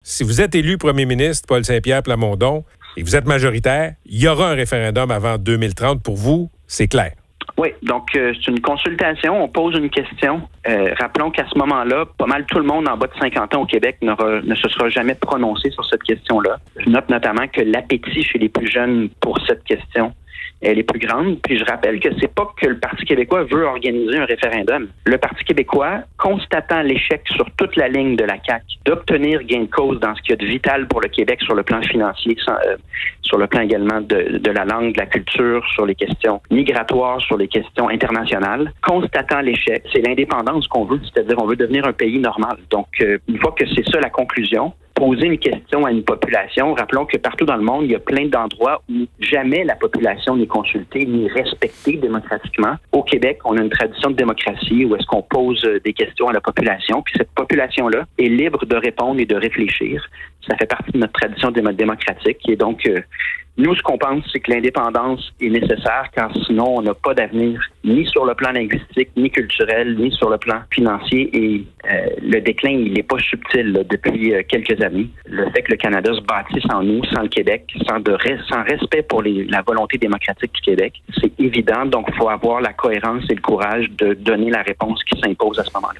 si vous êtes élu premier ministre, Paul Saint-Pierre Plamondon, et vous êtes majoritaire, il y aura un référendum avant 2030. Pour vous, c'est clair. Oui, donc c'est une consultation, on pose une question. Rappelons qu'à ce moment-là, pas mal tout le monde en bas de 50 ans au Québec ne se sera jamais prononcé sur cette question-là. Je note notamment que l'appétit chez les plus jeunes pour cette question, elle est plus grande. Puis je rappelle que c'est pas que le Parti québécois veut organiser un référendum. Le Parti québécois, constatant l'échec sur toute la ligne de la CAQ d'obtenir gain de cause dans ce qu'il y a de vital pour le Québec sur le plan financier, sur le plan également de la langue, de la culture, sur les questions migratoires, sur les questions internationales, constatant l'échec, c'est l'indépendance qu'on veut, c'est-à-dire on veut devenir un pays normal. Donc, une fois que c'est ça la conclusion, poser une question à une population. Rappelons que partout dans le monde, il y a plein d'endroits où jamais la population n'est consultée ni respectée démocratiquement. Au Québec, on a une tradition de démocratie où est-ce qu'on pose des questions à la population, puis cette population-là est libre de répondre et de réfléchir. Ça fait partie de notre tradition démocratique. Et donc, nous, ce qu'on pense, c'est que l'indépendance est nécessaire, car sinon, on n'a pas d'avenir ni sur le plan linguistique, ni culturel, ni sur le plan financier. Et le déclin, il n'est pas subtil là, depuis quelques années. Le fait que le Canada se bâtisse sans nous, sans le Québec, sans respect pour la volonté démocratique du Québec, c'est évident. Donc, il faut avoir la cohérence et le courage de donner la réponse qui s'impose à ce moment-là.